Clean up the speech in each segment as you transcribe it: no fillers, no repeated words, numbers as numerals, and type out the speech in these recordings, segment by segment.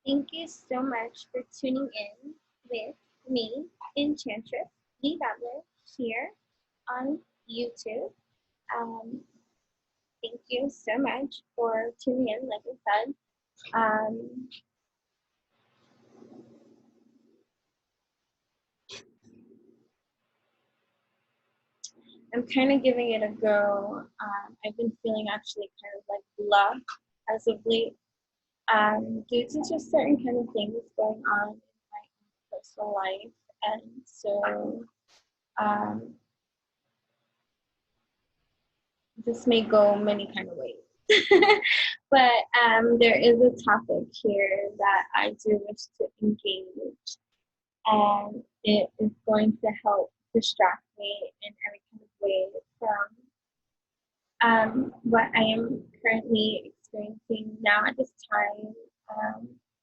Thank you so much for tuning in with me, Enchantress Lee Butler, here on YouTube. Um, thank you so much for tuning in, like I said. I'm kind of giving it a go. I've been feeling actually kind of like blah as of late, due to just certain kind of things going on in my personal life. And so this may go many kind of ways. But there is a topic here that I do wish to engage, and it is going to help distract me in every kind of way from what I am currently experiencing now at this time,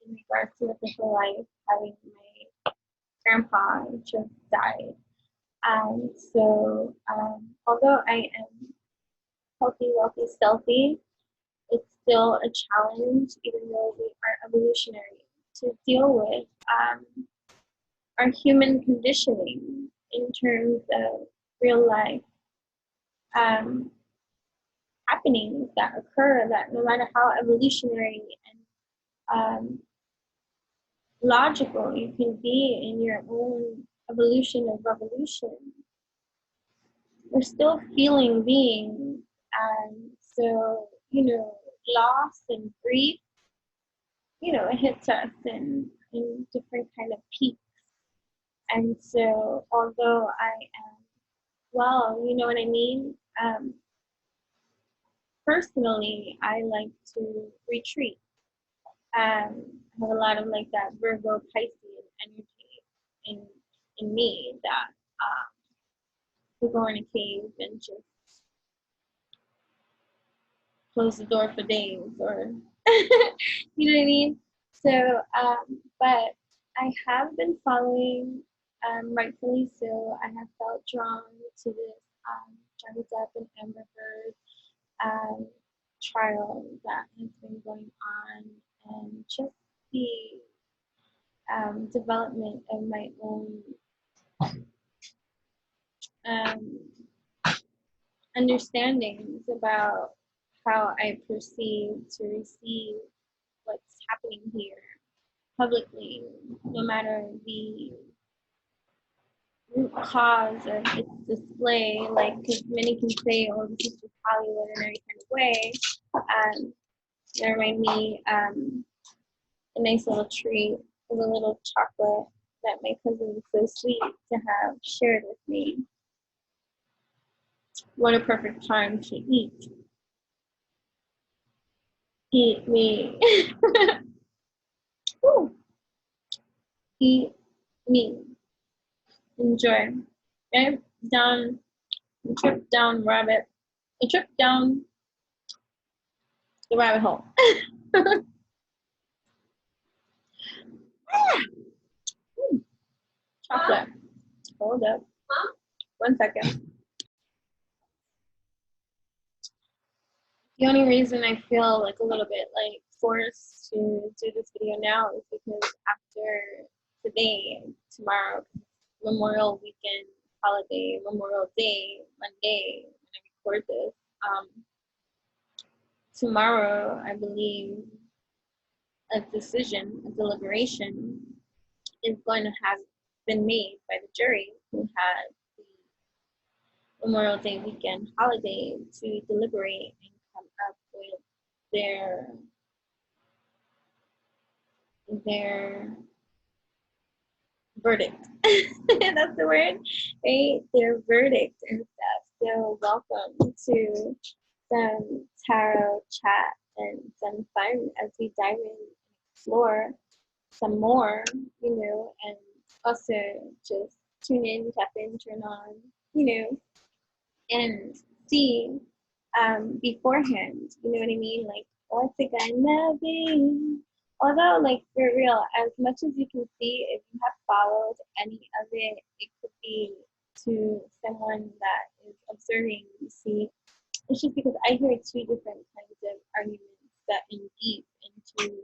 in regards to official life, having my grandpa just died. So although I am healthy, wealthy, stealthy, it's still a challenge, even though we are evolutionary, to deal with our human conditioning in terms of real life happenings that occur, that no matter how evolutionary and logical you can be in your own evolution of revolution, we're still feeling beings. And so, loss and grief, it hits us in different kind of peaks. And so, although I am, well, you know what I mean? Personally, I like to retreat. I have a lot of like that Virgo Pisces energy in me that to go in a cave and just close the door for days, or you know what I mean? So, but I have been following, rightfully so. I have felt drawn to this Johnny Depp and Amber Heard trial that has been going on, and just the development of my own understandings about how I perceive to receive what's happening here publicly, no matter the root cause of its display. Like, because many can say, oh, this is just Hollywood in every kind of way. That remind me a nice little treat with a little chocolate that my cousin was so sweet to have shared with me. What a perfect time to eat. Eat me. Ooh. Eat me. Enjoy. Okay? Down, a trip down the rabbit hole. Chocolate. Hold up. 1 second. The only reason I feel like a little bit like forced to do this video now is because after today, tomorrow, Memorial Weekend, holiday, Memorial Day, Monday, when I record this, tomorrow, I believe, a decision, a deliberation is going to have been made by the jury who had the Memorial Day weekend holiday to deliberate and come up with their verdict. That's the word, right? Their verdict and stuff. So welcome to some tarot chat and some fun as we dive in and explore some more, and also just tune in, tap in, turn on, and see beforehand, you know what I mean? Like, what's it gonna be? Although, like, for real, as much as you can see, if you have followed any of it, it could be to someone that is observing. You see, it's just because I hear two different kinds of arguments that in deep into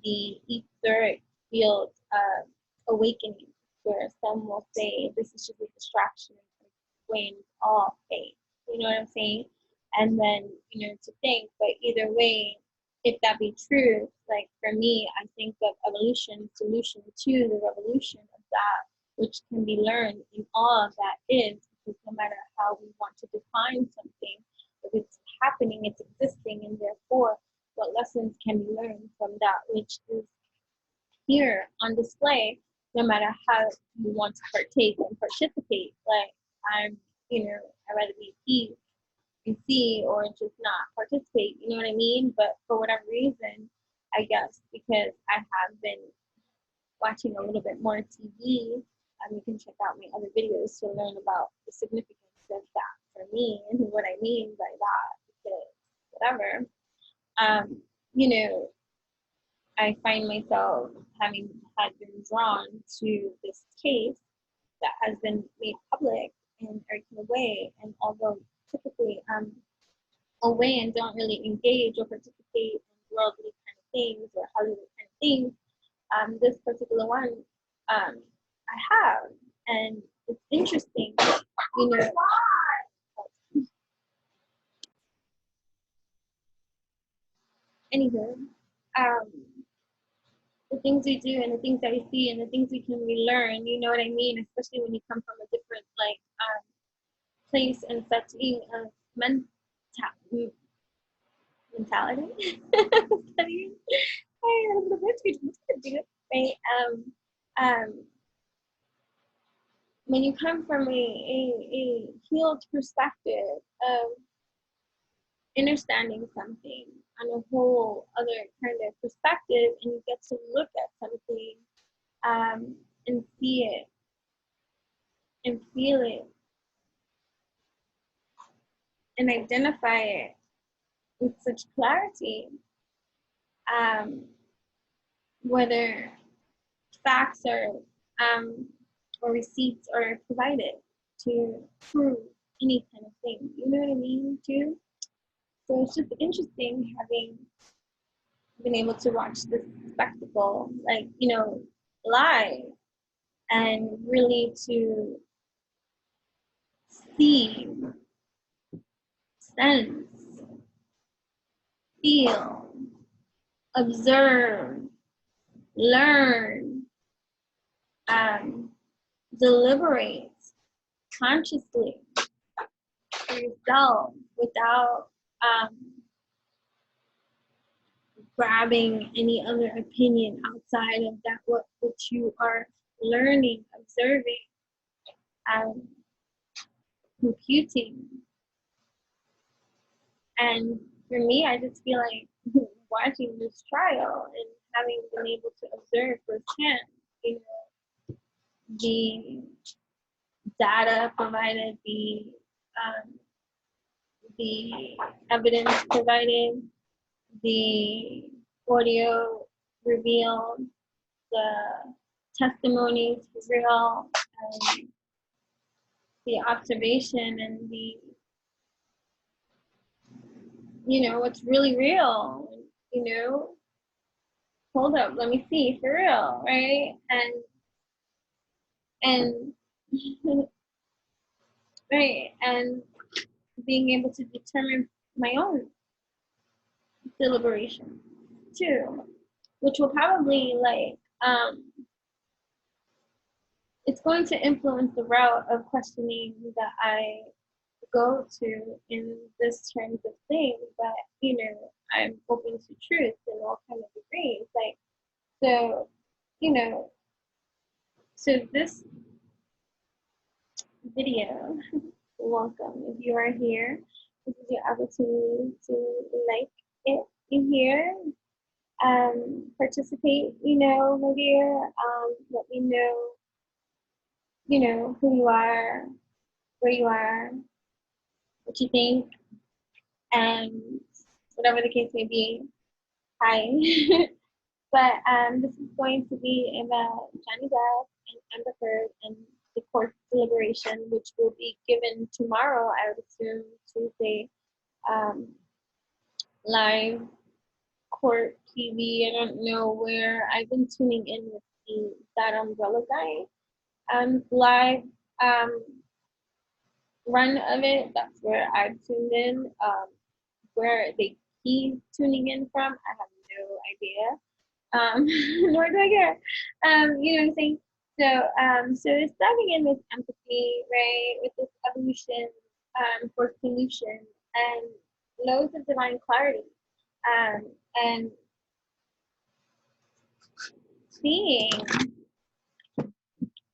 the ether etheric field of awakening, where some will say this is just a distraction when it's all fake. You know what I'm saying? And then, to think, but either way, if that be true, like for me, I think of evolution, solution to the revolution of that, which can be learned in all that is, because no matter how we want to define something, if it's happening, it's existing, and therefore, what lessons can be learned from that which is here on display, no matter how you want to partake and participate. Like, I'd rather be peace and see, or just not participate, you know what I mean? But for whatever reason, I guess because I have been watching a little bit more TV, you can check out my other videos to learn about the significance of that for me and what I mean by that, because whatever, I find myself having had been drawn to this case that has been made public in a way, and although typically I'm away and don't really engage or participate in worldly kind of things or Hollywood kind of things, this particular one I have, and it's interesting, Anywho, the things we do and the things that we see and the things we can relearn, you know what I mean? Especially when you come from a different place and setting of mentality. Right? When you come from a healed perspective of understanding something on a whole other kind of perspective, and you get to look at something and see it and feel it and identify it with such clarity, whether facts or receipts are provided to prove any kind of thing, you know what I mean, too? So it's just interesting having been able to watch this spectacle, live, and really to see, sense, feel, observe, learn, deliberate consciously for yourself without grabbing any other opinion outside of that which you are learning, observing, computing. And for me, I just feel like watching this trial and having been able to observe firsthand, the data provided, the evidence provided, the audio revealed, the testimonies real, and the observation and the, what's really real, hold up, let me see, for real, right? And right, and being able to determine my own deliberation too, which will probably it's going to influence the route of questioning that I go to in this terms of things, but I'm open to truth in all kind of degrees. So this video, welcome if you are here. This is your opportunity to like it in here, participate, my dear, let me know, who you are, where you are, what you think, and whatever the case may be. Hi. But this is going to be about Johnny Depp and Amber Heard and the court deliberation, which will be given tomorrow, I would assume, Tuesday, live court TV. I don't know where. I've been tuning in with that umbrella guy live run of it. That's where I've tuned in. Where he's tuning in from, I have no idea. Nor do I care. You know what I'm saying? So it's diving in with empathy, right? With this evolution, for solution and loads of divine clarity. And seeing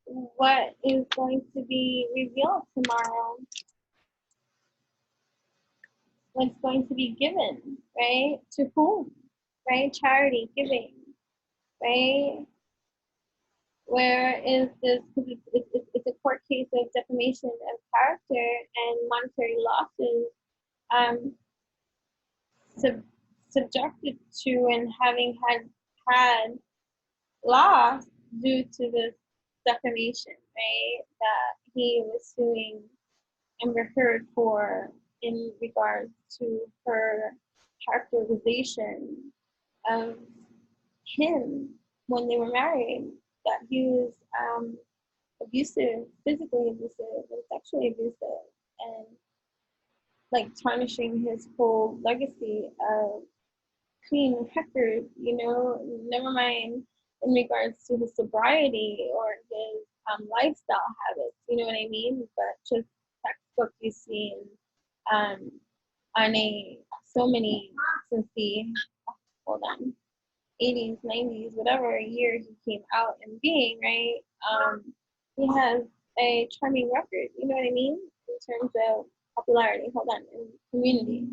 what is going to be revealed tomorrow, what's going to be given, right? To whom, right? Charity, giving, right? Where is this? Because it's a court case of defamation of character and monetary losses, subjected to and having had loss due to this defamation, right? That he was suing Amber Heard for in regards to her characterization of him when they were married, that he was abusive, physically abusive, and sexually abusive, and like tarnishing his whole legacy of clean record, you know, never mind in regards to his sobriety or his lifestyle habits, you know what I mean? But just textbook you see on so many since the, hold on, 80s, 90s, whatever year he came out and being, right? He has a charming record, you know what I mean? In terms of popularity, hold on, in community.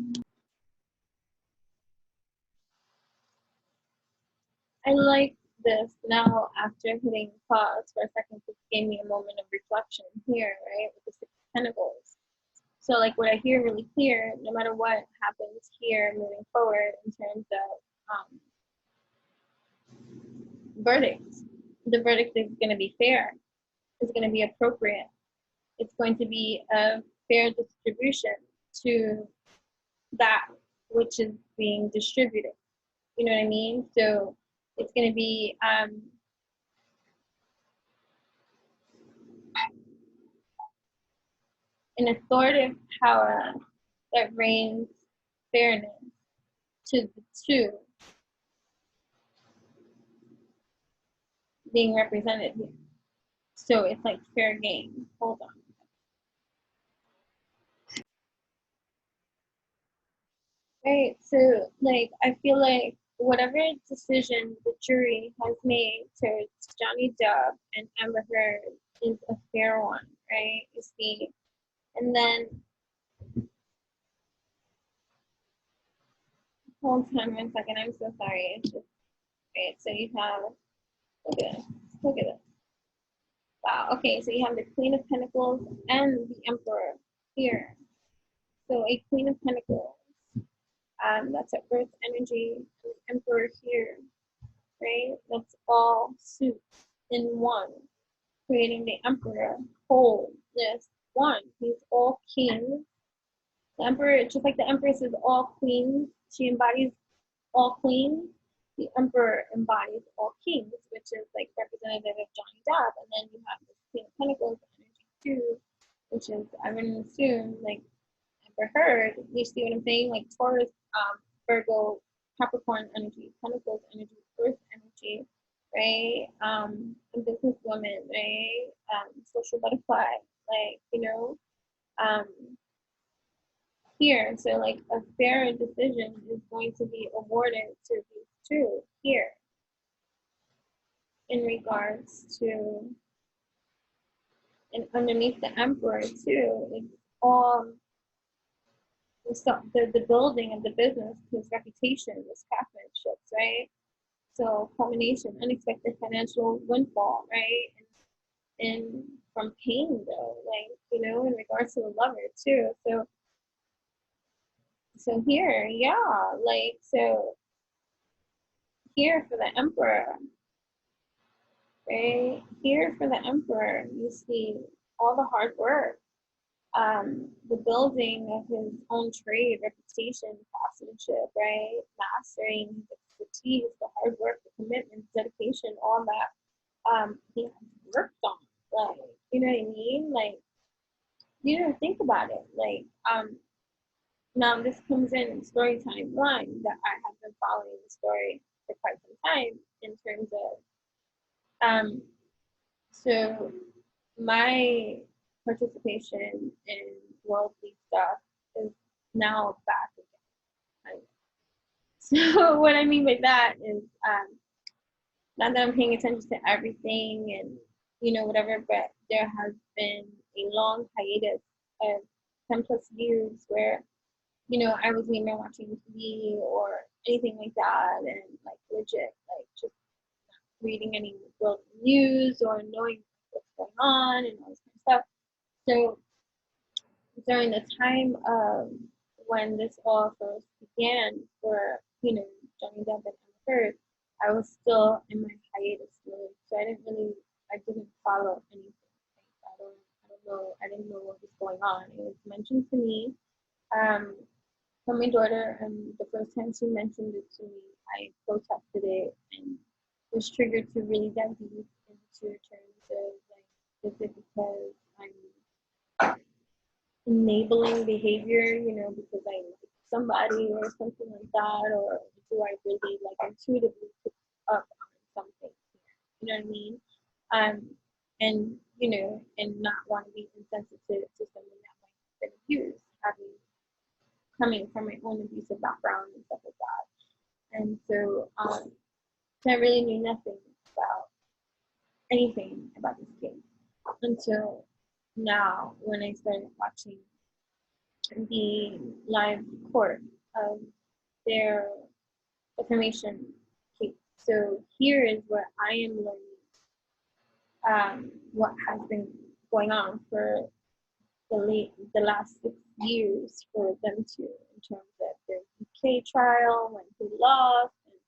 I like this now after hitting pause for a second, to gave me a moment of reflection here, right? With the Six of Pentacles. So like what I hear really clear, no matter what happens here moving forward in terms of verdicts, the verdict is going to be fair. It's going to be appropriate. It's going to be a fair distribution to that which is being distributed. You know what I mean? So it's going to be an authoritative power that reigns fairness to the two being represented here. So it's like fair game. Hold on. Right. So like I feel like whatever decision the jury has made towards Johnny Depp and Amber Heard is a fair one, right? You see. And then hold on 1 second, I'm so sorry. It's just right. So you have look at this. Look at this. Wow. Okay, so you have the Queen of Pentacles and the Emperor here. So a Queen of Pentacles, that's an Earth energy, and the Emperor here, right? That's all suit in one, creating the Emperor, wholeness, one. He's all king. The Emperor, just like the Empress is all queens, she embodies all queens. The Emperor embodies all kings, which is like representative of Johnny Depp. And then you have the Queen of Pentacles energy too, which is, I would assume, like Amber Heard. You see what I'm saying? Like Taurus, Virgo, Capricorn energy, Pentacles energy, Earth energy, right? A businesswoman, right? Social butterfly, like, you know, here. So like a fair decision is going to be awarded to these two here in regards to, and underneath the Emperor too, it's all the building of the business, his reputation, his craftsmanship, right? So culmination, unexpected financial windfall, right? And from pain though, like, you know, in regards to the lover too. So here, yeah, like, so here for the Emperor, right? Here for the Emperor, you see all the hard work, the building of his own trade, reputation, craftsmanship, right? Mastering expertise, the hard work, the commitment, dedication, all that he has worked on. Like, you know what I mean? Like, you know, think about it. Like, now this comes in story time one, that I have been following the story for quite some time in terms of so my participation in worldly stuff is now back again. So what I mean by that is not that I'm paying attention to everything and, you know, whatever, but there has been a long hiatus of 10 plus years where, you know, I wasn't even watching TV or anything like that, and like legit, like just reading any world news or knowing what's going on and all this kind of stuff. So during the time of when this all first began for, you know, Johnny Depp and Amber Heard, I was still in my hiatus mode, so I didn't follow anything. I didn't know what was going on. It was mentioned to me from my daughter, and the first time she mentioned it to me, I protested it and was triggered to really dive deep into terms of like, is it because I'm enabling behavior, you know, because I like somebody or something like that, or do I really like intuitively pick up on something? You know what I mean? And you know, and not want to be insensitive to someone that might have been abused, coming from my own abusive background and stuff like that. And so, so I really knew nothing about anything about this case until now, when I started watching the live court of their defamation case. So here is where I am learning what has been going on for the last 6 years for them to, in terms of their UK trial when he lost, and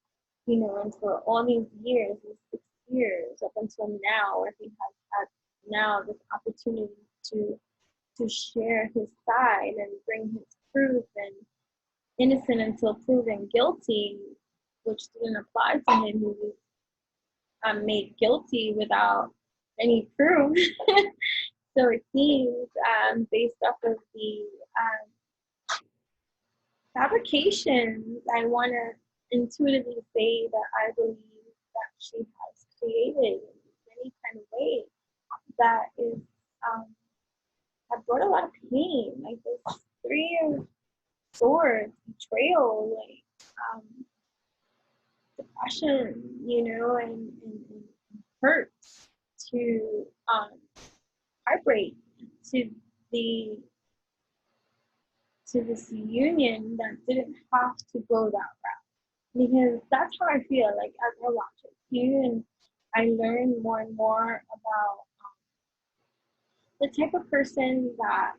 you know, and for all these years, these 6 years up until now, where he has had now this opportunity to share his side and bring his proof, and innocent until proven guilty, which didn't apply to him. He was made guilty without any proof. So it seems, based off of the fabrications, I want to intuitively say that I believe that she has created in any kind of way that is have brought a lot of pain, like this 3 of swords, betrayal, like depression, you know, and hurt, to heartbreak, to the to this union that didn't have to go that route, because that's how I feel like as I watch it too, and I learn more and more about the type of person that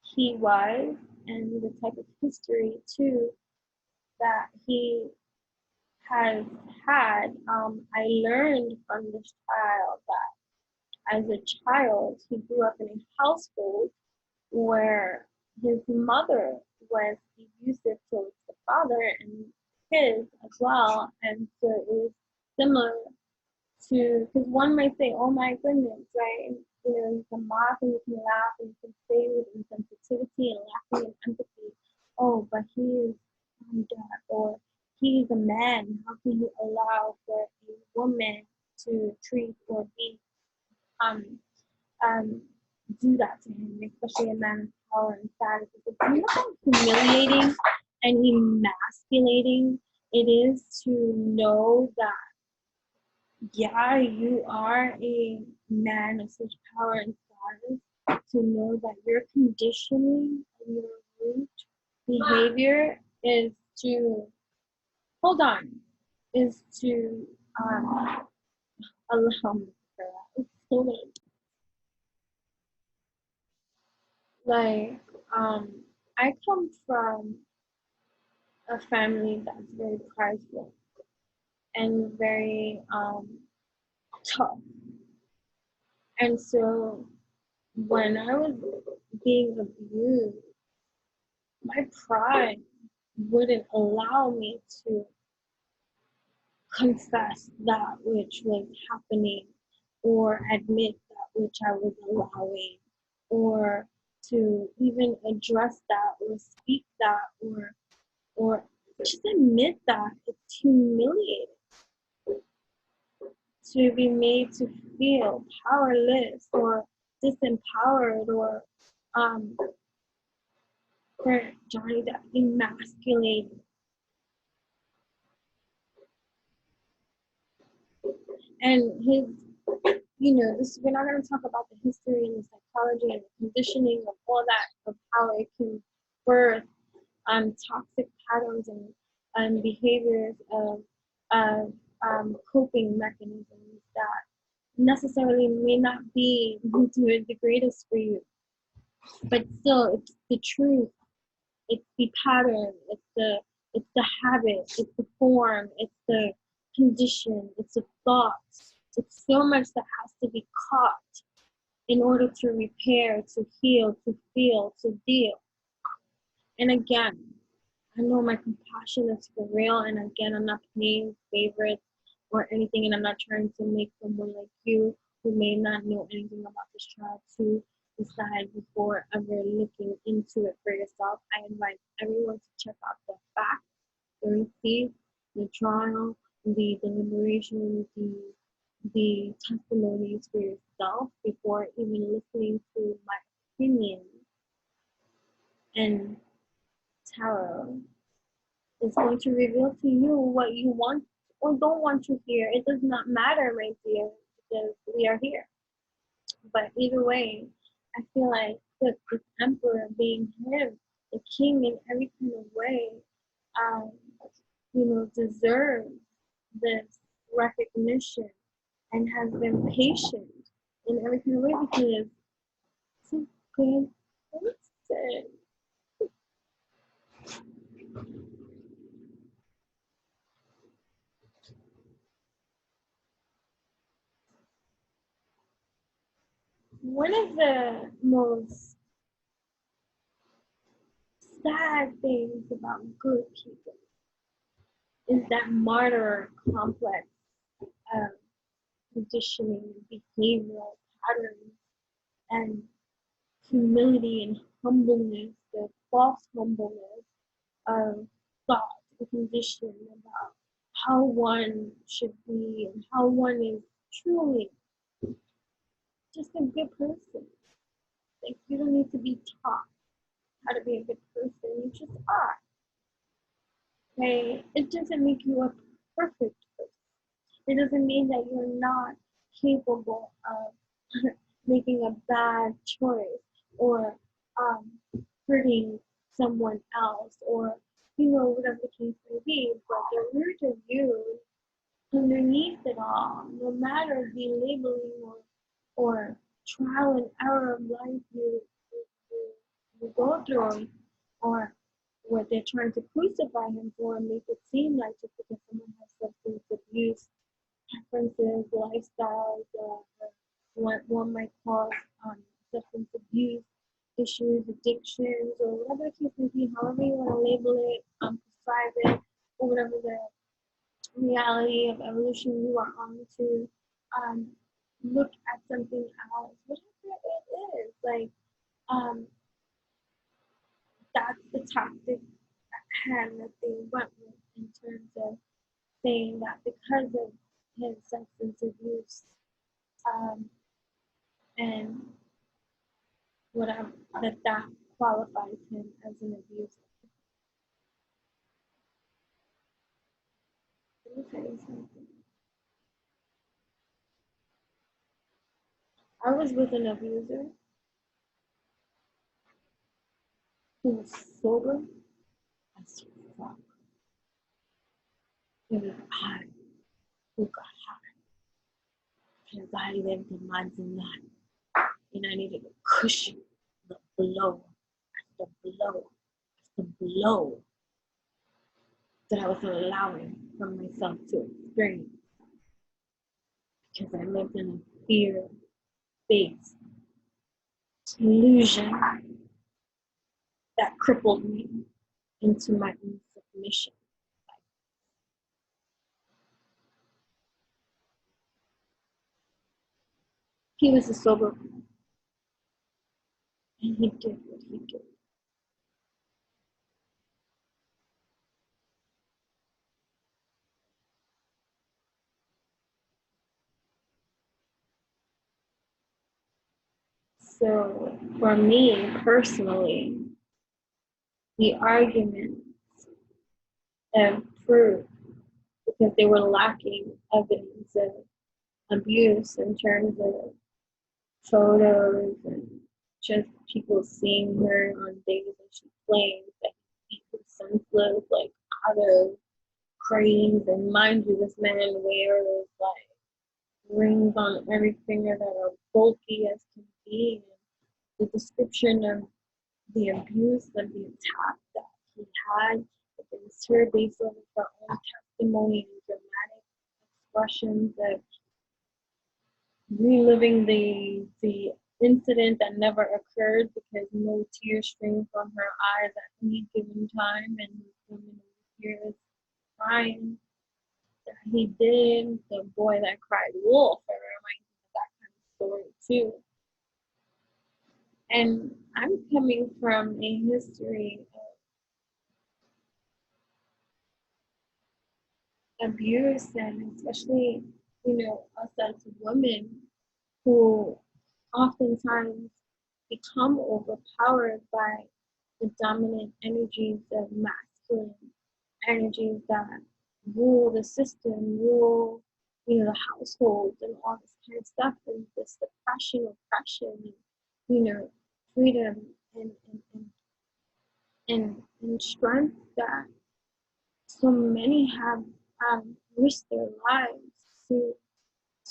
he was, and the type of history too that he has had. I learned from this child that as a child, he grew up in a household where his mother was abusive towards the father and his as well. And so it was similar to, because one might say, oh my goodness, right? And, you know, you can mock and you can laugh and you can say with insensitivity and laughing and empathy, oh, but he is dead, or he is a man. How can you allow for a woman to treat or be do that to him, especially a man of power and status? Because you know how humiliating and emasculating it is to know that, yeah, you are a man of such power and status, to know that your conditioning and your root behavior is to, hold on, is to allow me for that. It's so like, I come from a family that's very prideful and very tough. And so when I was being abused, my pride wouldn't allow me to confess that which was happening, or admit that which I was allowing, or to even address that or speak that, or just admit that. It's humiliating to be made to feel powerless or disempowered, or for Johnny Depp emasculated. And his, this, we're not going to talk about the history and the psychology and the conditioning of all that, of how it can birth toxic patterns and behaviors of coping mechanisms that necessarily may not be the greatest for you, but still, it's the truth. It's the pattern. It's the habit. It's the form. It's the condition. It's the thoughts. It's so much that has to be caught in order to repair, to heal, to feel, to deal. And again, I know my compassion is for real, and again, I'm not playing favorites or anything, and I'm not trying to make someone like you who may not know anything about this child to decide before ever looking into it for yourself. I invite everyone to check out the facts, the receipts, the trial, the deliberation, the testimonies for yourself before even listening to my opinion. And tarot is going to reveal to you what you want or don't want to hear. It does not matter, my dear, because we are here. But either way, I feel like, look, this emperor being him, the king in every kind of way, deserves this recognition and has been patient in every kind of way because it's a good person. One of the most sad things about good people is that martyr complex of conditioning, behavioral patterns, and humility and humbleness, the false humbleness of thought and condition about how one should be and how one is truly just a good person. Like, you don't need to be taught how to be a good person, you just are. Okay? It doesn't make you a perfect person. It doesn't mean that you're not capable of making a bad choice or hurting someone else, or whatever the case may be. But the root of you, underneath it all, no matter the labeling or trial and error of life you go through, or what they're trying to crucify him for and make it seem like just because someone has substance abuse preferences, lifestyles, what one might call substance abuse issues, addictions, or whatever the case may be, however you want to label it, prescribe it, or whatever the reality of evolution you are on to, look at something else, whatever it is. Like, that's the tactic at hand that they went with in terms of saying that because of his substance abuse and whatever, that qualifies him as an abuser. Let me tell you something. I was with an abuser who was sober as fuck. It was I who got high because I lived in my denial and I needed a cushion, the blow that I was allowing from myself to experience, because I lived in a fear-based illusion that crippled me into my own submission. He was a sober man, and he did what he did. So for me personally, the arguments and proof, because they were lacking evidence of abuse in terms of photos and just people seeing her on days that she claims that he beat her senseless, like out of cranes. And mind you, this man wears like rings on every finger that are bulky as can be. And the description of the abuse and the attack that he had against her based on her own testimony and dramatic expressions of reliving the incident that never occurred because no tears streamed from her eyes at any given time, and women tears crying that he did. The boy that cried wolf, I remind me of that kind of story too. And I'm coming from a history of abuse, and especially, us as women who oftentimes become overpowered by the dominant energies of masculine energies that rule the system, rule, the household and all this kind of stuff, and this oppression, and, freedom and strength that so many have risked their lives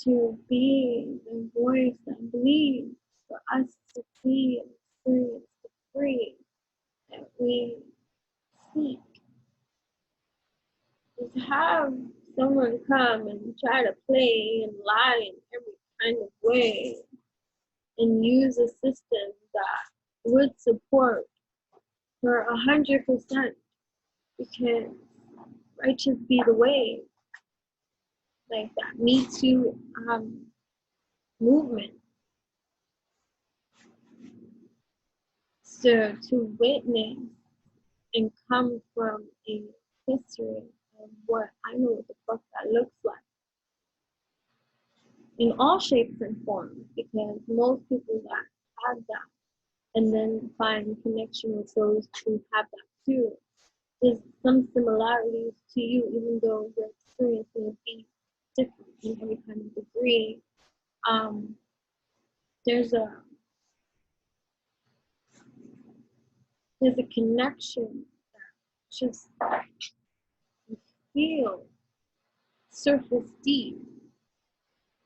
to be the voice that bleeds for us to see and experience the free that we seek. To have someone come and try to play and lie in every kind of way and use a system that would support for 100%, because righteous be the way, like that Me Too movement. So to witness and come from a history of what I know what the fuck that looks like in all shapes and forms, because most people that have that and then find connection with those who have that too. There's some similarities to you, even though your experience may be different in every kind of degree. There's a connection that just you feel surface deep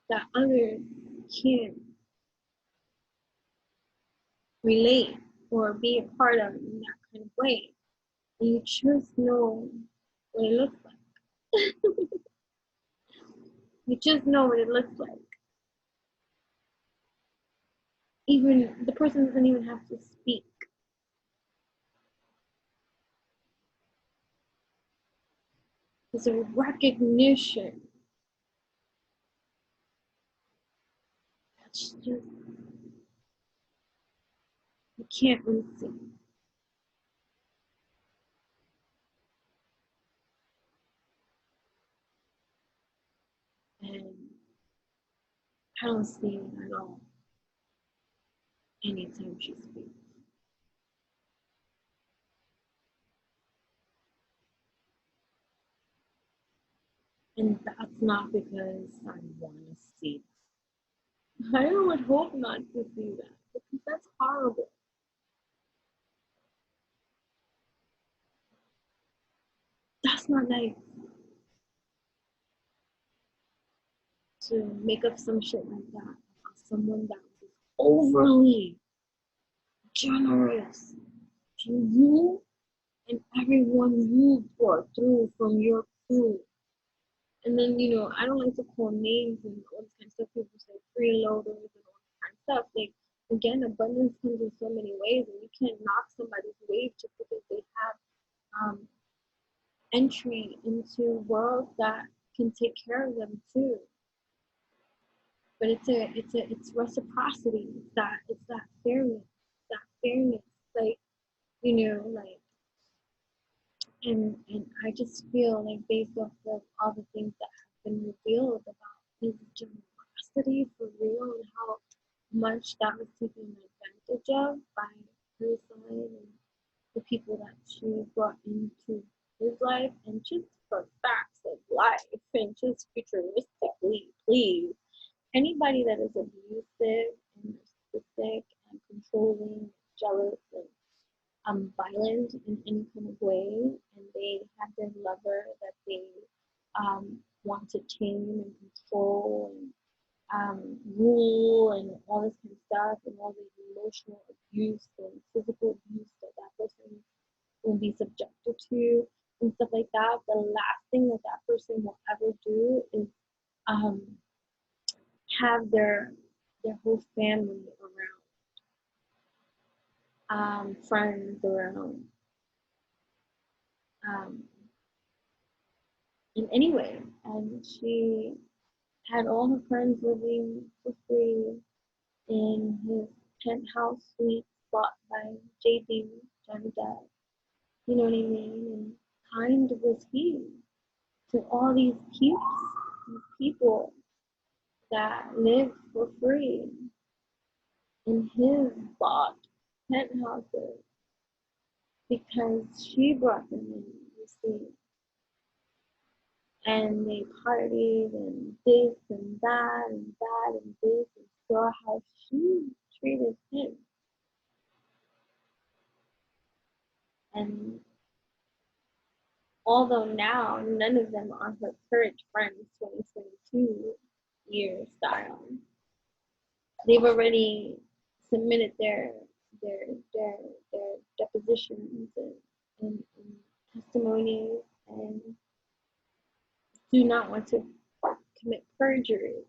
that others can't relate or be a part of in that kind of way. And you just know what it looks like. You just know what it looks like. Even the person doesn't even have to speak. There's a recognition that's just, you can't unsee. And I don't see it at all anytime she speaks. And that's not because I want to see that. I would hope not to see that, because that's horrible. That's not nice. To make up some shit like that about someone that was overly generous to you and everyone you brought through from your crew. And then, I don't like to call names and all this kind of stuff. People say freeloaders and all this kind of stuff. Like, again, abundance comes in so many ways, and you can't knock somebody's wave just because they have entry into worlds that can take care of them too. but it's reciprocity. It's that fairness, like, like, and I just feel like, based off of all the things that have been revealed about his generosity for real, and how much that was taken advantage of by her son and the people that she brought into his life, and just for facts of life, and just futuristically, please. Anybody that is abusive and narcissistic and controlling, jealous, and violent in any kind of way, and they have their lover that they want to tame and control and rule and all this kind of stuff, and all the emotional abuse and physical abuse that that person will be subjected to and stuff like that. The last thing that that person will ever do is have their whole family around, friends around, in any way. And she had all her friends living for free in his penthouse suite bought by JD, Johnny Depp. You know what I mean? And kind was he to all these people that lived for free in his bought penthouses, because she brought them in, you see. And they partied and this and that and that and this, and saw how she treated him. And although now none of them are her current friends, 2022 year style, they've already submitted their depositions and testimonies, and do not want to commit perjury.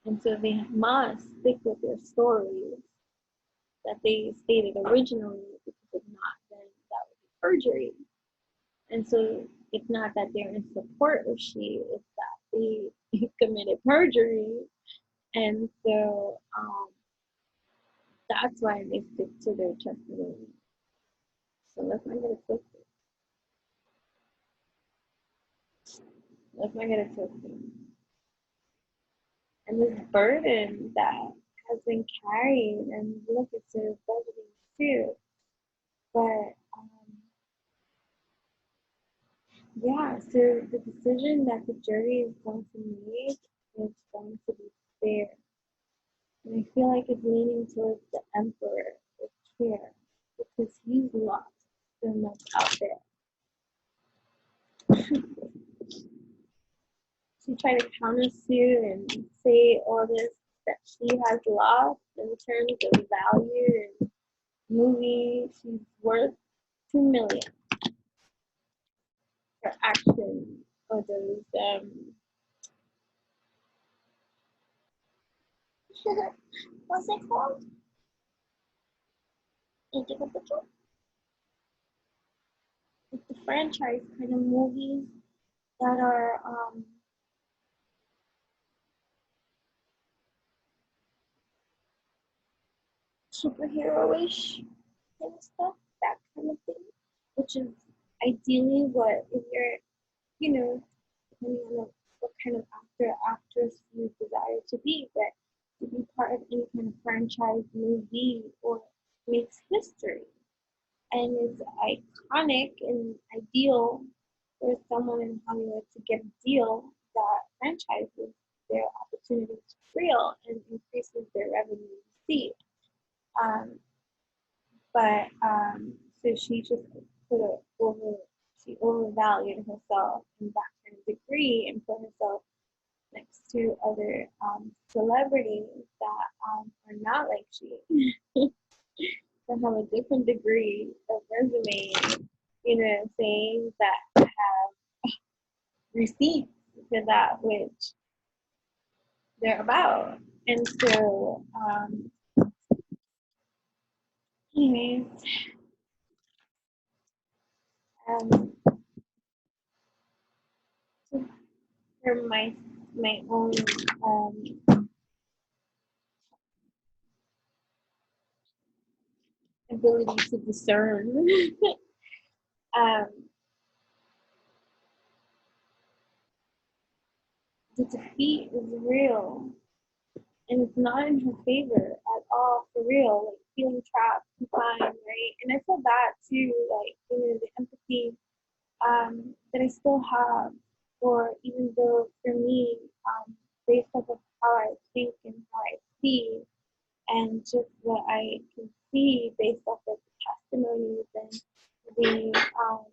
And so they must stick with their stories that they stated originally, because if not, then that would be perjury. And so it's not that they're in support of she, it's that they committed perjury. And so that's why they stick to their testimony. So let's not get it twisted. Let's not get it twisted. And this burden that has been carried, and look, it's a budgeting too. But yeah, so the decision that the jury is going to make is going to be fair. And I feel like it's leaning towards the emperor with care, because he's lost so much out there. She tried to countersue and say all this that she has lost in terms of value and movie. She's worth $2 million for action or those what's it called? Take a picture. It's the franchise kind of movies that are superhero-ish kind of stuff, that kind of thing, which is ideally what, if you're, depending on what kind of actor, actress you desire to be, but to be part of any kind of franchise movie or makes history and is iconic and ideal for someone in Hollywood to get a deal that franchises their opportunity to real and increases their revenue received. So she just she overvalued herself in that kind of degree and put herself next to other celebrities that are not like she, that have a different degree of resume, you know what I'm saying, that have receipts for that which they're about. And so, anyways, for my own ability to discern. The defeat is real, and it's not in her favor at all, for real. Like feeling trapped, confined, right? And I feel that too, like, you know, the empathy that I still have, or even though for me, based off of how I think and how I see, and just what I can see based off of the testimonies and the how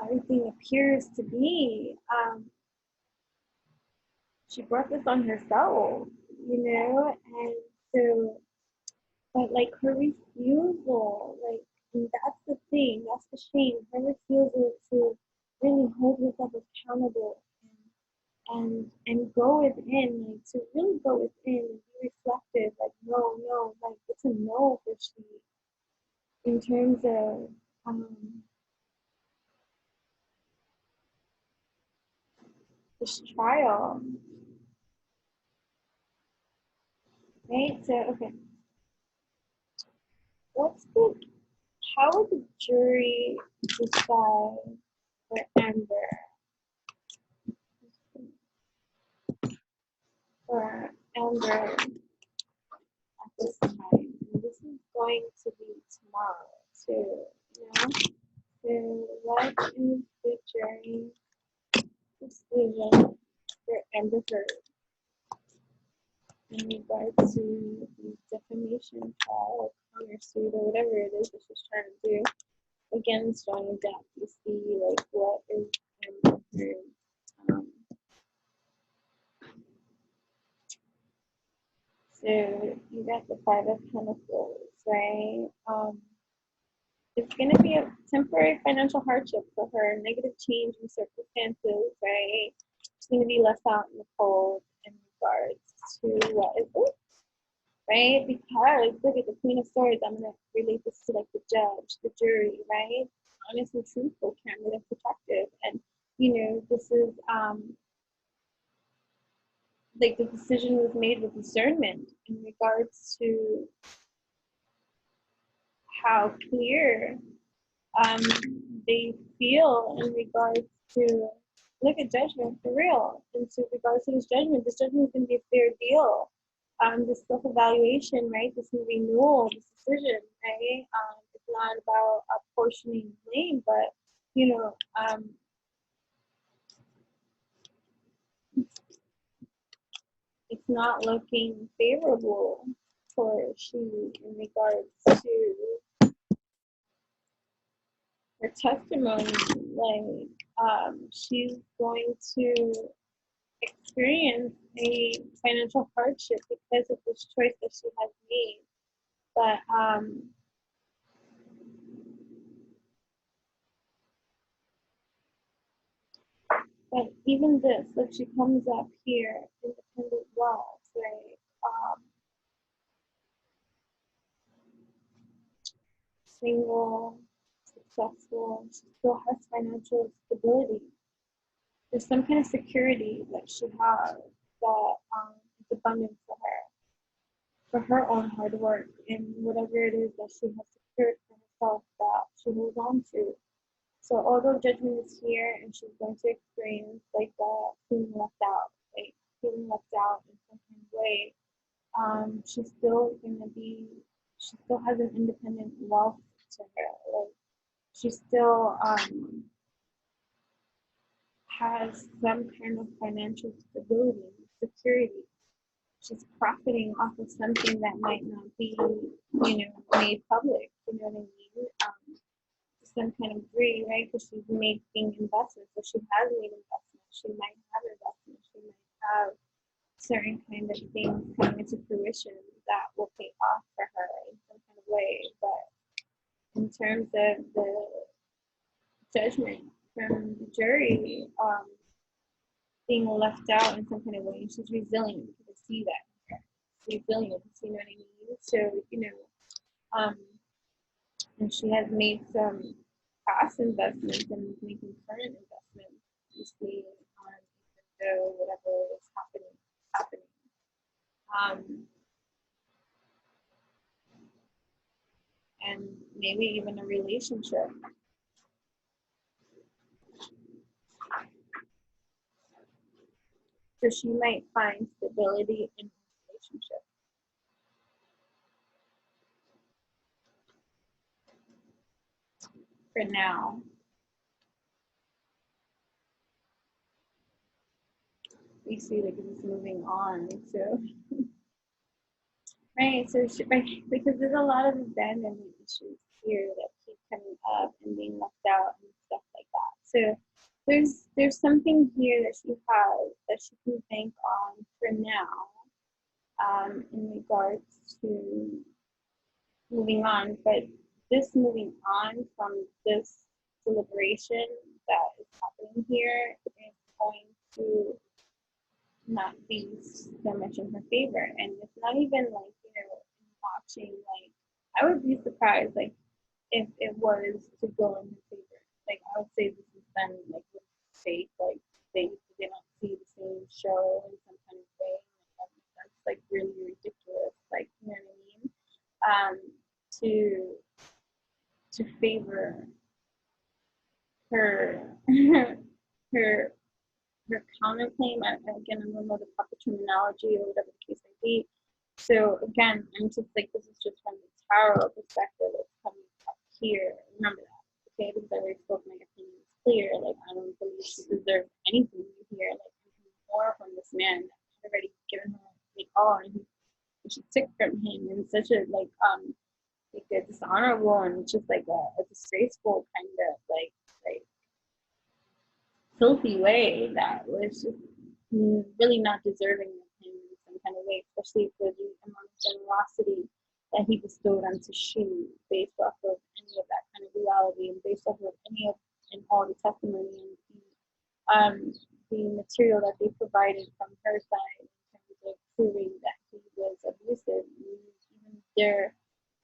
everything appears to be, she brought this on herself, you know, and so, but like her refusal, like, and that's the thing, that's the shame, her refusal to really hold herself accountable and go within, like to really go within and be reflective, like no, like it's a no for she in terms of this trial, right? So okay, what's the how would the jury decide for Amber? For Amber at this time. And this is going to be tomorrow too, you know? So what is the jury decision for Amber Heard in regards to the defamation trial or countersuit or whatever it is that she's trying to do against Johnny Depp? You see, like, what is Amber Heard? So you got the Five of Pentacles, right? It's going to be a temporary financial hardship for her, negative change in circumstances, right? She's going to be left out in the cold in regards to what is it, right? Because look at the Queen of Swords. I'm going to relate this to like the judge, the jury, right? Honest and truthful, candid and protective. And, you know, this is like the decision was made with discernment in regards to how clear they feel in regards to look at judgment for real. And so regards to this judgment is going to be a fair deal. This self-evaluation, right? This renewal, this decision, right? It's not about apportioning blame, but you know, it's not looking favorable for she in regards to her testimony. Like, she's going to experience a financial hardship because of this choice that she has made. But even this, like she comes up here, independent wealth, right? Single, successful, she still has financial stability. There's some kind of security that she has that is abundant for her own hard work and whatever it is that she has secured for herself that she holds on to. So although judgment is here and she's going to experience like feeling left out, like feeling left out in some kind of way, she's still gonna be, she still has an independent wealth to her. Like she still has some kind of financial stability, security. She's profiting off of something that might not be, you know, made public. You know what I mean? Some kind of degree, right? Because she's making investments. So she has made investments. She might have investments. She might have certain kind of things coming into fruition that will pay off for her in some kind of way. But in terms of the judgment from the jury, being left out in some kind of way, she's resilient. You can see that. Resilience, you know what I mean? So, you know, and she has made some past investments and making current investments, you see, even though whatever is happening. maybe even a relationship. So she might find stability in a relationship. For now. We see like it's moving on. So right, so she, right, because there's a lot of abandonment issues here that keep coming up and being left out and stuff like that. So there's something here that she has that she can bank on for now, in regards to moving on. But this moving on from this deliberation that is happening here is going to not be so much in her favor. And it's not even like, watching, like, I would be surprised, like, if it was to go in her favor. Like, I would say this is done, like, with fake, like, they don't see the same show in some kind of way. Like, that's, like, really ridiculous. Like, you know what I mean? To favor her, her counterclaim. Again, I don't know the proper terminology or whatever the case may be. So again, I'm just like, this is just from the tarot perspective that's coming up here. Remember that, okay? Because I already spoke, my opinion is clear. Like, I don't believe she deserves anything here. Like, more from this man that had already given her like all, and she took from him in such a like a dishonorable and just like a disgraceful kind of like filthy way that was just really not deserving of him in some kind of way, especially for the amount of generosity that he bestowed onto she, based off of any of that kind of reality and based off of any of and all the testimony and the material that they provided from her side in terms of proving that he was abusive. Even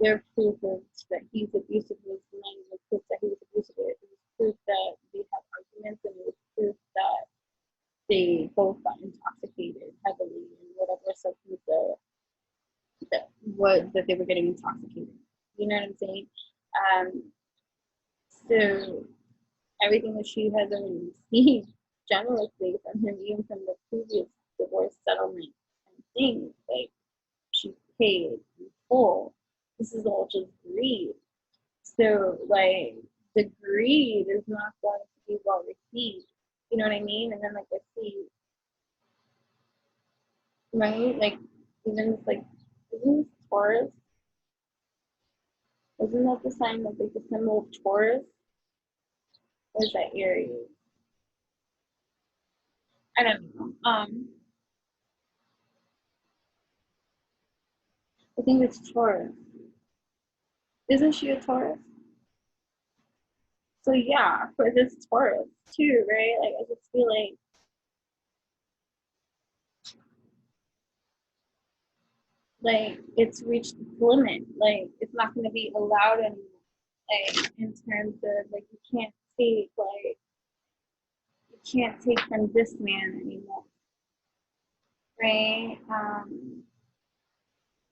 their proof of that he's abusive was not even proof that he was abusive. It was proof that they had arguments, and it was proof that they both got intoxicated heavily in whatever substance that they were getting intoxicated. You know what I'm saying? So everything that she has already received generously from him, even from the previous divorce settlement and things, like she paid in full. This is all just greed. So like the greed is not going to be well received. You know what I mean? And then like I see, right? Like even this like, isn't this Taurus? Isn't that the sign of like the symbol of Taurus? Or is that Aries? I don't know. I think it's Taurus. Isn't she a Taurus? So yeah, of course it's Taurus too, right? Like I just feel like it's reached its limit. Like it's not going to be allowed anymore. Like in terms of like you can't take from this man anymore, right?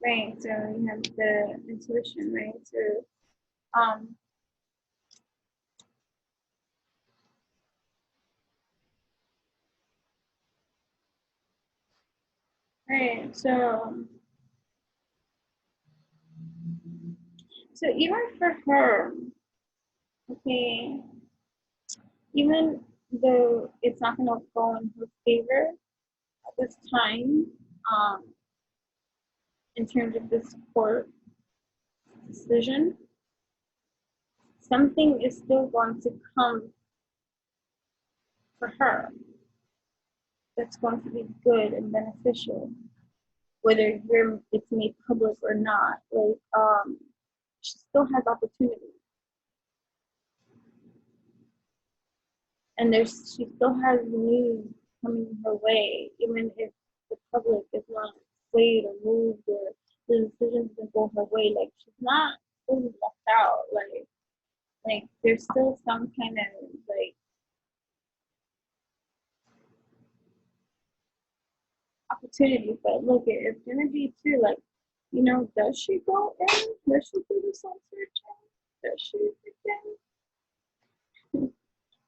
Right. So you have the intuition, right? So right. So even for her, okay, even though it's not going to go in her favor at this time, in terms of this court decision, something is still going to come for her that's going to be good and beneficial, whether it's made public or not. Like, she still has opportunity, and she still has news coming her way, even if the public is not swayed or moved or the decisions didn't go her way. Like she's not fully left out. Like there's still some kind of like opportunity. But look, it's gonna be too like, does she go in? Does she do the sun searching? So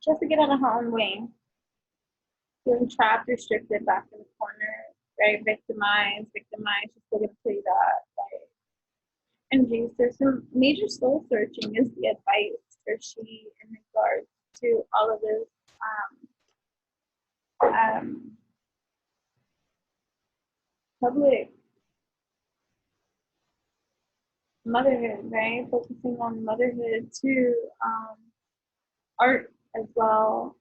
she has to get out of her own way. Feeling trapped, restricted, back in the corner, right? Victimized. She's still gonna tell you that, like. And geez, there's some major soul searching is the advice for she in regards to all of this public motherhood, right? Focusing on motherhood too, art as well,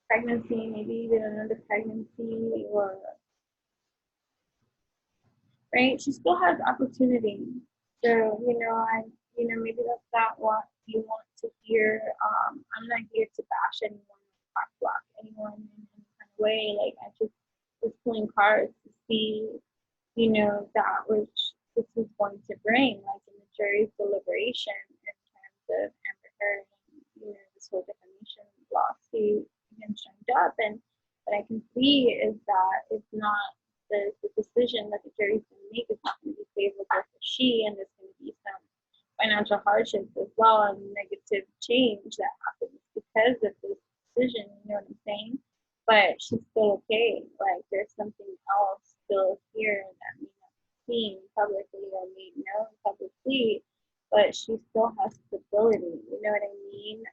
pregnancy, maybe even another pregnancy, or right? She still has opportunity. So, maybe that's not what you want to hear. I'm not here to bash anyone or block anyone in any kind of way. Like, I just was pulling cards to see, that which this is going to bring, like in the jury's deliberation in terms of Amber Heard and, this whole defamation lawsuit against Johnny Depp. And what I can see is that it's not the decision that the jury's going to make is not going to be favorable for she, and there's going to be some financial hardships as well and negative change that happens because of this decision, you know what I'm saying? But she's still okay. Like, there's something else still here that may not be seen publicly or made known publicly, but she still has stability, you know what I mean?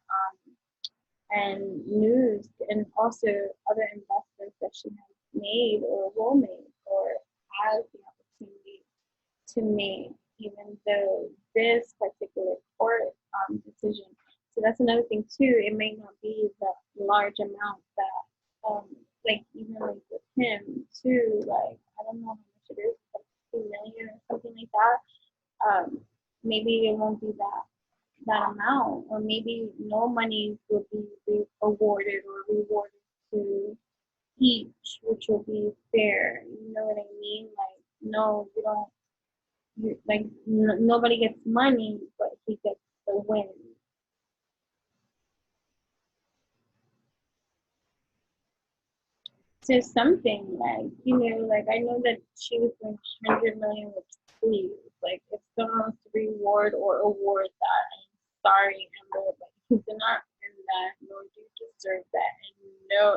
And news, and also other investments that she has made or will make or has the opportunity to make, even though this particular court decision. So that's another thing too. It may not be the large amount that, like even like with him too. Like, I don't know how much it is, like 2 million or something like that. Maybe it won't be that amount, or maybe no money will be awarded or rewarded to each, which will be fair. You know what I mean? Like, no, you don't. Nobody gets money, but he gets the win. So something like, like I know that she was doing 100 million with please. Like, if someone wants to reward or award that, I'm sorry, Amber, but you did not earn that, nor do you deserve that.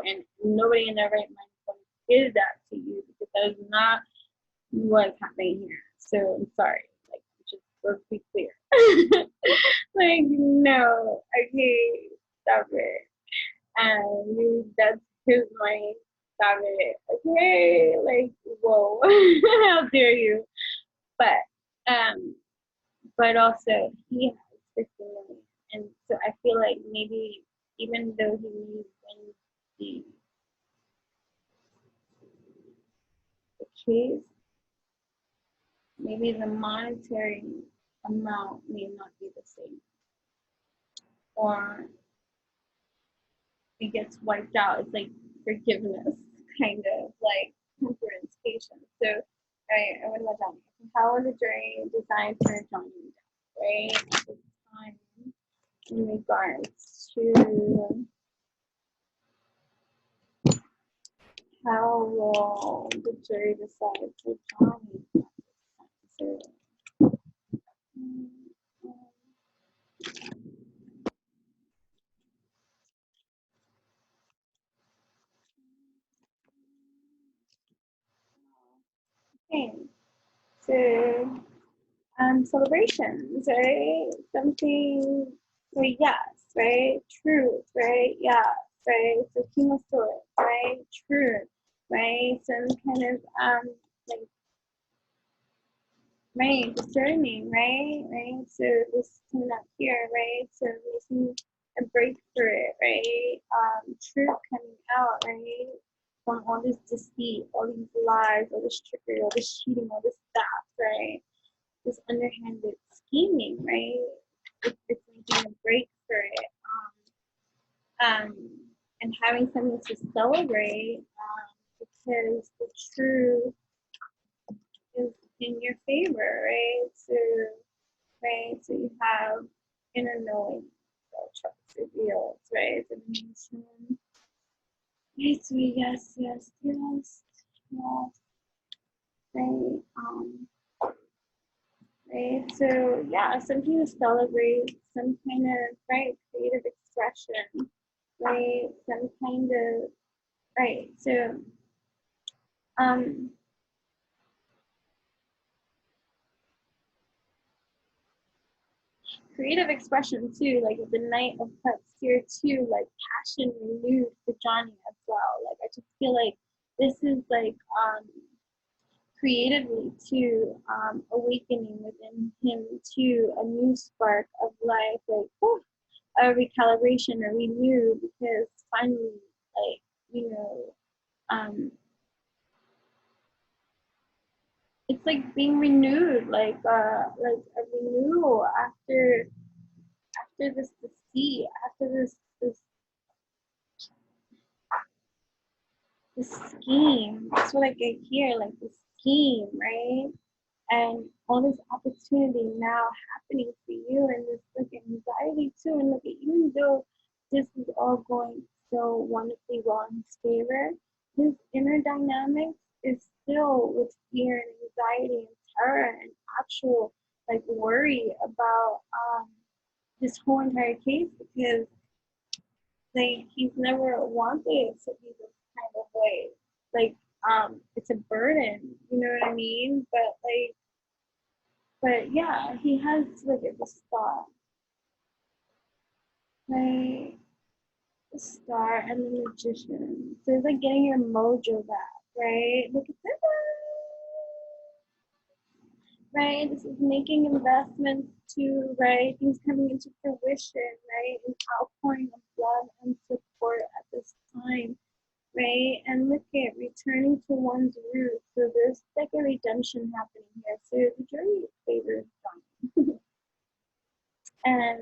And nobody in their right mind is going to give that to you, because that is not what's happening here. So I'm sorry. Like, just let's be clear. Like, no, okay, stop it. And that's his money. Stop it. Okay, like, whoa, how dare you? But also he has 50 million, and so I feel like maybe even though he wins the case, maybe the monetary amount may not be the same, or it gets wiped out. It's like forgiveness, kind of like temperance, patience. So, right, what about Johnny? How was the jury designed for Johnny Depp, right? At this time, in regards to how will the jury decide for Johnny? So, okay, so celebrations, right? Something, like, yes, right? Truth, right? Yeah, right? So King of Swords, right? Truth, right? Some kind of like, right, discerning, right? Right? So this coming up here, right? So making a break for it, right? Truth coming out, right? From all this deceit, all these lies, all this trickery, all this cheating, all this stuff, right? This underhanded scheming, right? It's making a break for it. And having something to celebrate, because the truth is in your favor, right? So you have inner knowing, trust revealed, right? Divination. Yes, yes, right? right? So yeah, something to celebrate, some kind of, right, creative expression, right? Some kind of, right? So um creative expression too, like the Knight of Cups here too, like passion renewed for Johnny as well. Like I just feel like this is like creatively too, awakening within him to a new spark of life, like a recalibration, a renew, because finally, like, you know, it's like being renewed, like a renewal after this deceit, after this scheme. That's what I get here, like this scheme, right? And all this opportunity now happening for you, and this like anxiety too. And look, even though this is all going so wonderfully well in his favor, his inner dynamics is still with fear and anxiety and terror and actual like worry about this whole entire case, because like he's never wanted it to be this kind of way. Like it's a burden, you know what I mean? But yeah, he has to look at the star, right? The star and the magician. So it's like getting your mojo back, right? Look at this, right? This is making investments too, right? Things coming into fruition, right? An outpouring of love and support at this time, right? And look at returning to one's roots. So there's like a redemption happening here. So the jury favors Johnny. And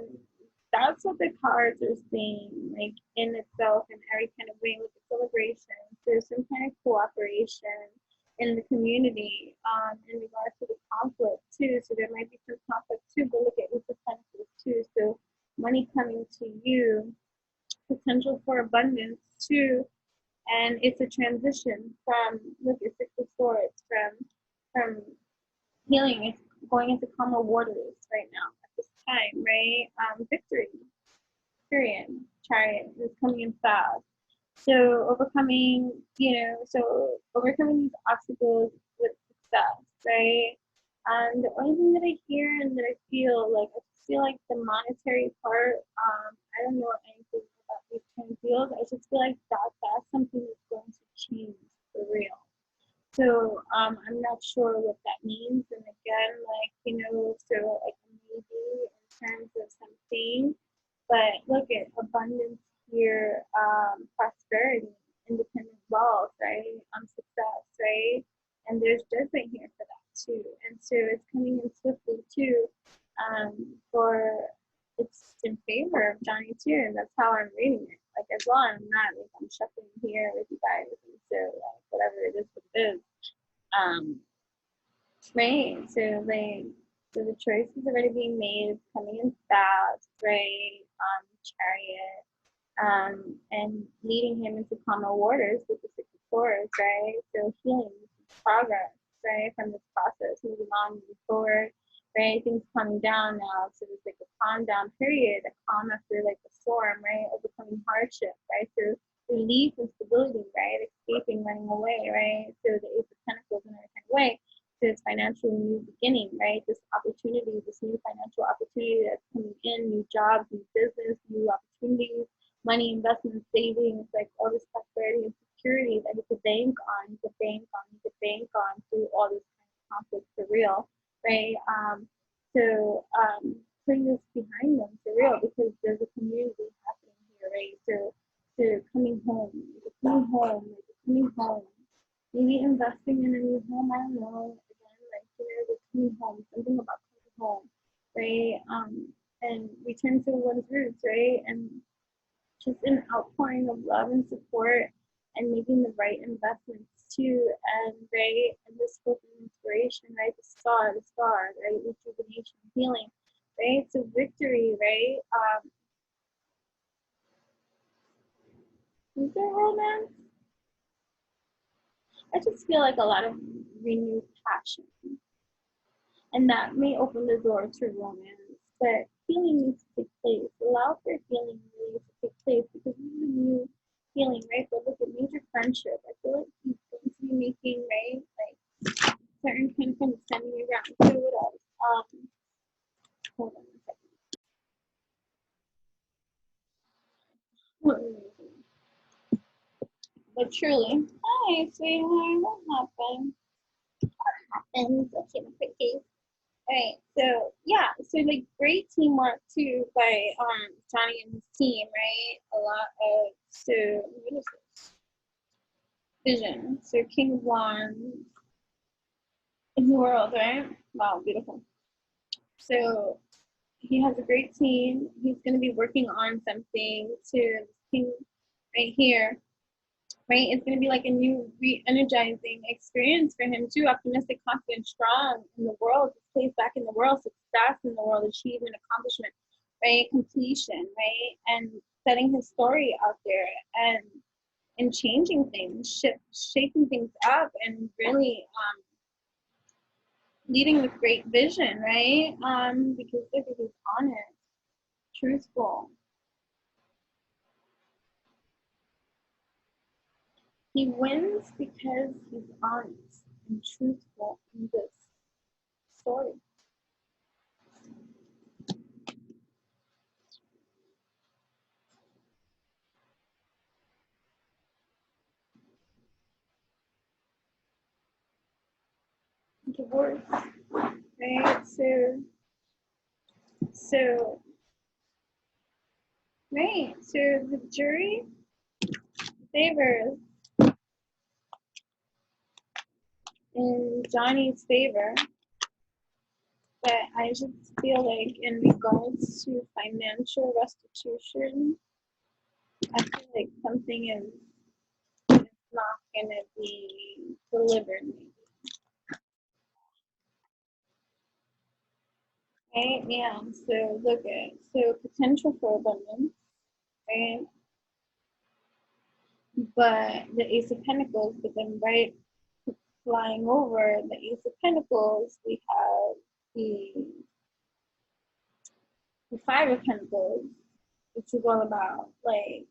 that's what the cards are saying, like in itself, in every kind of way, with the celebration. There's some kind of cooperation in the community in regards to the conflict too. So there might be some conflict too, but look at with the Pentacles too. So money coming to you, potential for abundance too, and it's a transition from, look at Six of Swords, from healing. It's going into calmer waters right now at this time, right? Victory, period. Chariot is coming in fast. So overcoming, so overcoming these obstacles with success, right? And the only thing that I hear and that I feel like, I just feel like the monetary part, I don't know anything about these kind of deals. I just feel like that's something that's going to change for real. So I'm not sure what that means. And again, like, so like maybe in terms of something, but look at abundance here, prosperity, independent wealth, right? Success, right? And there's judgment here for that too. And so it's coming in swiftly too, for it's in favor of Johnny too. And that's how I'm reading it. Like as well, I'm not like I'm shuffling here with you guys. And so like whatever it is, what it is. Um, right. So the choice is already being made, it's coming in fast, right? Chariot, and leading him into calmer waters with the Six of Swords, right? So healing, progress, right? From this process, moving on, moving forward, right? Things calming down now. So there's like a calm down period, a calm after like a storm, right? Overcoming hardship, right? So relief and stability, right? Escaping, running away, right? So the Ace of Pentacles in a kind of way. So it's financial new beginning, right? This opportunity, this new financial opportunity that's coming in, new jobs, new business, new opportunities, money, investment, savings, like all this prosperity and security that you could bank on, you could bank on through all this kind of conflict for real, right? Putting this behind them for real, because there's a community happening here, right? So coming home, coming home, maybe investing in a new home, I don't know, again, like, the coming home, something about coming home, right? And return to one's roots, right? And just an outpouring of love and support, and making the right investments too, and right, and this hope and inspiration, right? The star, right? Rejuvenation, healing, right? So victory, right? Is there romance? I just feel like a lot of renewed passion, And that may open the door to romance, but healing needs to take place. Allow for healing really to take place, because this is a new healing, right? But look at major friendship. I feel like he's going to be making, right, like certain kind of friends sending you around. So what else? Hold on a second. But truly, hi, sweetheart. What happened? And okay, my quick case. All right, so yeah, so like great teamwork too by Johnny and his team, right? A lot of so what is this? Vision. So King of Wands in the world, right? Wow, beautiful. So he has a great team. He's going to be working on something to King right here, right? It's going to be like a new re-energizing experience for him too. Optimistic, confident, strong in the world, place back in the world, success in the world, achievement, accomplishment, right? Completion, right? And setting his story out there and changing things, shaking things up, and really leading with great vision, right? Because look, he's honest, truthful. He wins because he's honest and truthful in this story. Divorce, right? So, right. So the jury favors in Johnny's favor, but I just feel like in regards to financial restitution, I feel like something is not gonna be delivered, maybe. Right? Yeah. So look at so potential for abundance, right? But the Ace of Pentacles, but then right flying over the Ace of Pentacles, we have the Five of Pentacles, which is all about like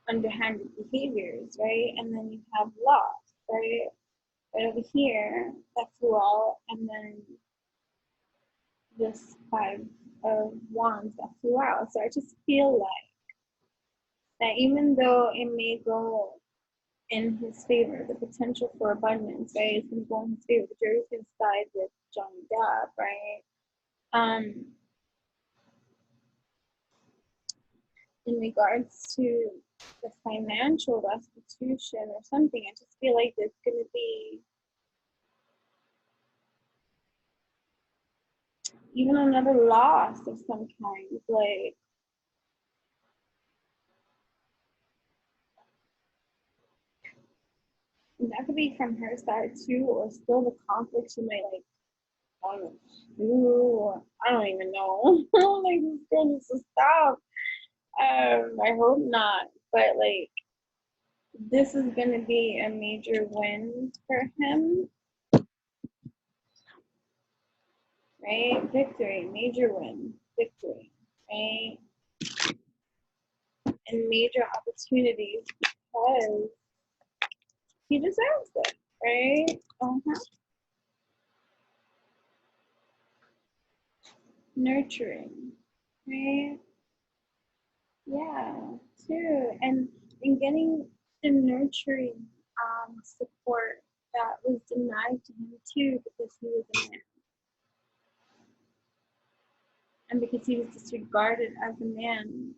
underhanded behaviors, right? And then you have loss, right? Right over here, that's well, and then this Five of Wands, that's wow. So I just feel like that even though it may go in his favor, the potential for abundance, right? It's going to go in his favor. The jury's going to side with Johnny Depp, right? In regards to the financial restitution or something, I just feel like there's going to be even another loss of some kind, like that could be from her side too, or still the conflict she might like want to I don't even know. Like this girl needs to stop. I hope not, but like this is gonna be a major win for him, right? Victory, major win, victory, right? And major opportunities because he deserves it, right? Nurturing, right? Yeah, too. And getting the nurturing support that was denied to him too because he was a man. And because he was disregarded as a man,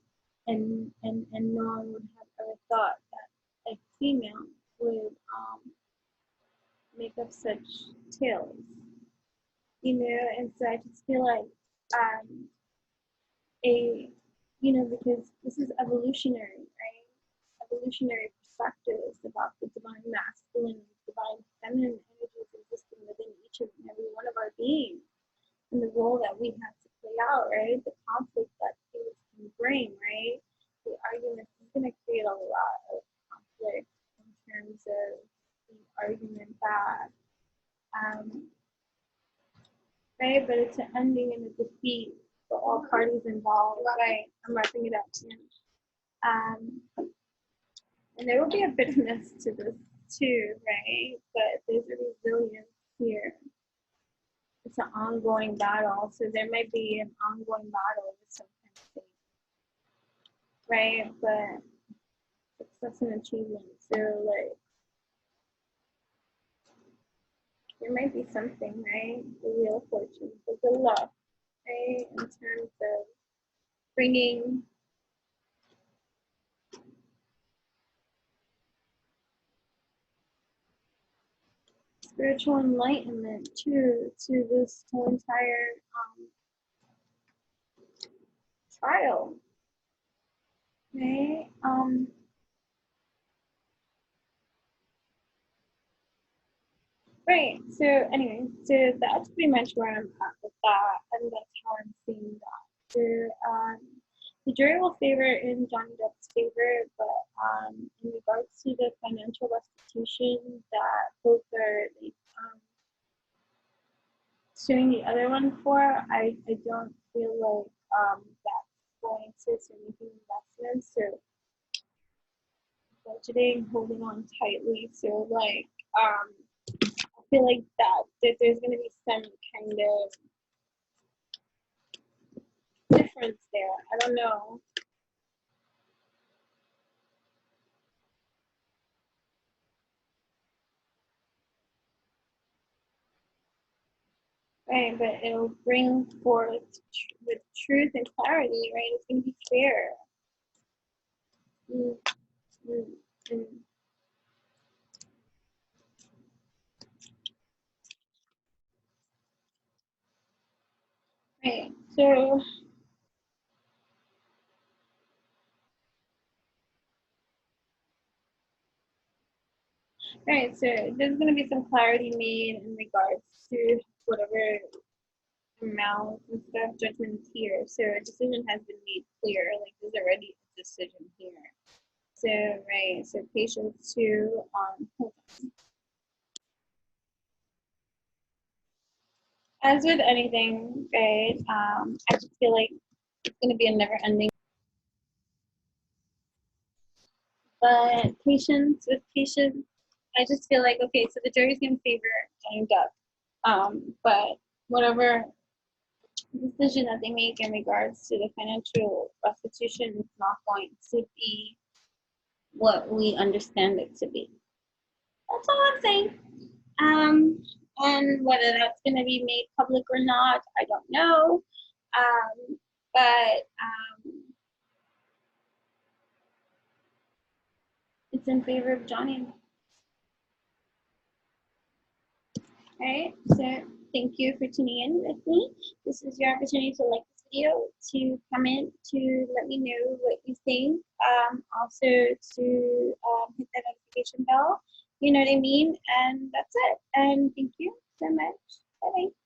and no one would have ever thought that a female would make up such tales, you know. And so I just feel like um, a because this is evolutionary, right? Evolutionary perspectives about the divine masculine, divine feminine energies existing within each and every one of our beings, and the role that we have to play out, right? The conflict that things can bring, right? The arguments is going to create a lot of conflict in terms of the argument that right? But it's an ending and a defeat for all parties involved, right? I'm wrapping it up here. And there will be a bitterness to this too, right? But there's a resilience here. It's an ongoing battle, so there might be an ongoing battle with some kind of thing, right? But success and achievement, so like there might be something, right? The wheel of fortune, the good luck, right? In terms of bringing spiritual enlightenment to this whole entire trial, right? Right. So anyway, so that's pretty much where I'm at with that, and that's how I'm seeing that. The jury will favor in Johnny Depp's favor, but in regards to the financial restitution that both are like suing the other one for, I don't feel like that's going to significant investments. So budgeting, holding on tightly. So like I feel like that there's going to be some kind of difference there. I don't know. Right, but it'll bring forth with truth and clarity, right? It's going to be fair. Mm, mm, mm. Right, so right, so there's going to be some clarity made in regards to whatever amount and stuff judgments here. So a decision has been made clear, like there's already a decision here. So right, so patience too. Hold on. As with anything, right? I just feel like it's going to be a never-ending. But patience with patience, I just feel like okay, so the jury's going to favor Johnny Depp. But whatever decision that they make in regards to the financial restitution is not going to be what we understand it to be. That's all I'm saying. And whether that's going to be made public or not, I don't know. But it's in favor of Johnny. All right, so thank you for tuning in with me. This is your opportunity to like this video, to comment, to let me know what you think. Also to hit that notification bell. You know what I mean? And that's it. And thank you so much. Bye-bye.